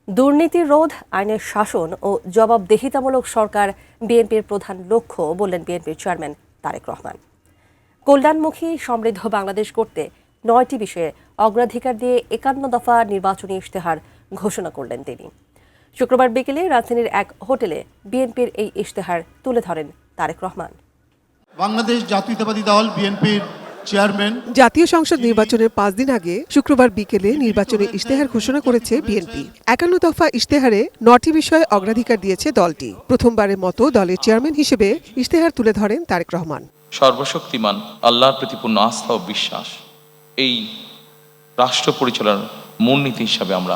দুর্নীতি রোধ, আইনের শাসন ও জবাবদিহিতামূলক সরকার বিএনপির প্রধান লক্ষ্য বললেন বিএনপির চেয়ারম্যান তারেক রহমান। কল্যাণমুখী সমৃদ্ধ বাংলাদেশ গড়তে 9টি বিষয়ে অগ্রাধিকার দিয়ে 51 দফা নির্বাচনী ইশতেহার ঘোষণা করলেন তিনি। শুক্রবার বিকেলে রাজধানীর এক হোটেলে বিএনপির এই ইশতেহার তুলে ধরেন তারেক রহমান। বাংলাদেশ জাতীয়তাবাদী দল বিএনপির চেয়ারম্যান জাতীয় সংসদ নির্বাচনের 5 দিন আগে শুক্রবার বিকেলে নির্বাচনী ইশতেহার ঘোষণা করেছে বিএনপি। 51 দফা ইশতেহারে 9টি বিষয়ে অগ্রাধিকার দিয়েছে দলটি। প্রথমবারের মতো দলের চেয়ারম্যান হিসেবে ইশতেহার তুলে ধরেন তারেক রহমান। সর্বশক্তিমান আল্লাহর প্রতি পূর্ণ আস্থা ও বিশ্বাস এই রাষ্ট্র পরিচালনার মূলনীতি হিসাবে আমরা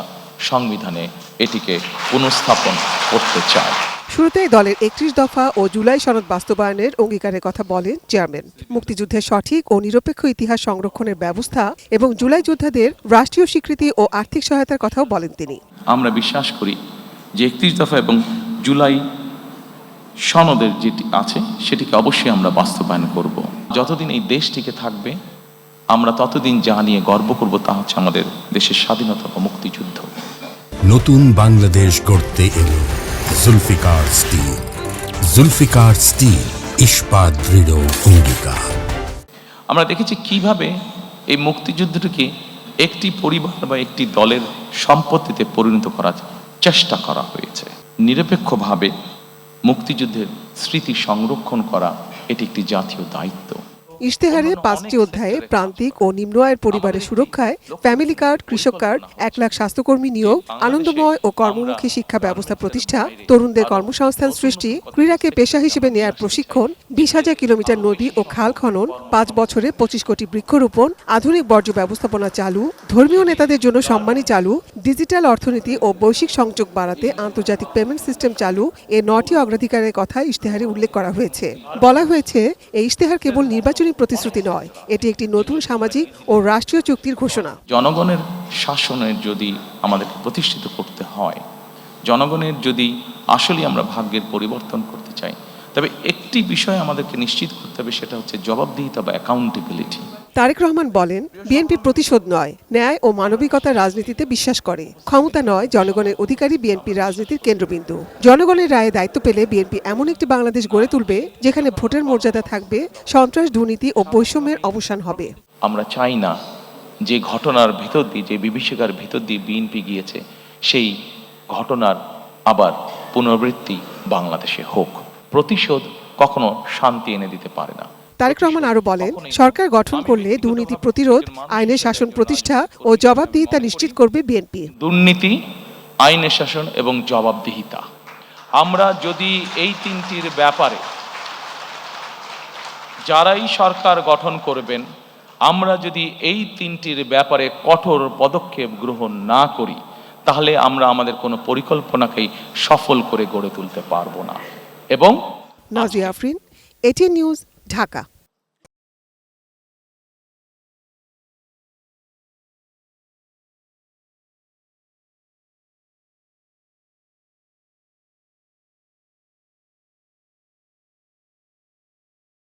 সংবিধানে এটিকে পুনঃস্থাপন করতে চাই। শুরুতেই দলের 31 দফা ও জুলাই সনদ বাস্তবায়নের অঙ্গীকারের কথা বলেন চেয়ারম্যান। মুক্তিযুদ্ধের সঠিক ও নিরপেক্ষ ইতিহাস সংরক্ষণের ব্যবস্থা এবং জুলাই যোদ্ধাদের রাষ্ট্রীয় স্বীকৃতি ও আর্থিক সহায়তার কথাও বলেন তিনি। আমরা বিশ্বাস করি যে 31 দফা এবং জুলাই সনদের যেটি আছে সেটিকে অবশ্যই আমরা বাস্তবায়ন করব। যতদিন এই দেশ টিকে থাকবে আমরা ততদিন যা নিয়ে গর্ব করব তা হচ্ছে আমাদের দেশের স্বাধীনতা ও মুক্তিযুদ্ধ। নতুন বাংলাদেশ গড়তে এলো জুলফিকার স্টিল। জুলফিকার স্টিল, ইস্পাত দৃঢ় অঙ্গীকার। আমরা দেখেছি কিভাবে এই মুক্তিযুদ্ধটিকে একটি পরিবার বা একটি দলের সম্পত্তিতে পরিণত করার চেষ্টা করা হয়েছে। নিরপেক্ষভাবে মুক্তিযুদ্ধের স্মৃতি সংরক্ষণ করা এটি একটি জাতীয় দায়িত্ব। ইশতেহারে 5টি অধ্যায়ে প্রান্তিক ও নিম্ন আয়ের পরিবারের সুরক্ষায় ফ্যামিলি কার্ড, কৃষক কার্ড, 1 লাখ স্বাস্থ্যকর্মী নিয়োগ, আনন্দময় ও কর্মমুখী শিক্ষা ব্যবস্থা প্রতিষ্ঠা, তরুণদের কর্মসংস্থান সৃষ্টি, ক্রীড়াকে পেশা হিসেবে নেয়ার প্রশিক্ষণ, 20,000 কিলোমিটার নদী ও খাল খনন, 5 বছরে 25 কোটি বৃক্ষরোপণ, আধুনিক বর্জ্য ব্যবস্থাপনা চালু, ধর্মীয় নেতাদের জন্য সম্মানী চালু, ডিজিটাল অর্থনীতি ও বৈশ্বিক সংযোগ বাড়াতে আন্তর্জাতিক পেমেন্ট সিস্টেম চালু, এই 9টি অগ্রাধিকারের কথা ইশতেহারে উল্লেখ করা হয়েছে। বলা হয়েছে, এই ইশতেহার কেবল নির্বাচনী প্রতিশ্রুতি নয়, এটি একটি নতুন সামাজিক ও রাষ্ট্রীয় চুক্তির ঘোষণা। জনগণের শাসনের যদি আমাদেরকে প্রতিষ্ঠিত করতে হয়, জনগণের যদি আসলে আমরা ভাগ্যের পরিবর্তন করতে চাই, তবে একটি বিষয় আমাদেরকে নিশ্চিত করতে হবে, সেটা হচ্ছে জবাবদিহিতা বা অ্যাকাউন্টেবিলিটি। তারেক রহমান বলেন, বিএনপি প্রতিশোধ নয়, ন্যায় ও মানবিকতার রাজনীতিতে বিশ্বাস করে। ক্ষমতা নয়, জনগণের অধিকারী বিএনপি রাজনীতির কেন্দ্রবিন্দু। জনগণের রায়ে দায়িত্ব পেলে বিএনপি এমন একটি বাংলাদেশ গড়ে তুলবে যেখানে ভোটের মর্যাদা থাকবে, সন্ত্রাস, দুর্নীতি ও বৈষম্যের অবসান হবে। আমরা চাই না যে ঘটনার ভেতর দিয়ে, যে বিভীষিকার ভেতর দিয়ে বিএনপি গিয়েছে, সেই ঘটনার আবার পুনরাবৃত্তি বাংলাদেশে হোক। প্রতিশোধ কখনো শান্তি এনে দিতে পারে না। তারেক রহমান আরো বলেন, সরকার গঠন করলে দুর্নীতি প্রতিরোধ, আইনের শাসন প্রতিষ্ঠা ও জবাবদিহিতা নিশ্চিত করবে বিএনপি। দুর্নীতি, আইনের শাসন এবং জবাবদিহিতা, আমরা যদি এই তিনটির ব্যাপারে যারাই সরকার গঠন করবেন, আমরা যদি এই তিনটির ব্যাপারে কঠোর পদক্ষেপ গ্রহণ না করি, তাহলে আমরা আমাদের কোনো পরিকল্পনাকেই সফল করে গড়ে তুলতে পারবো না। এবং নাজিয়া আফরিন, এটিএন নিউজ, ঢাকা।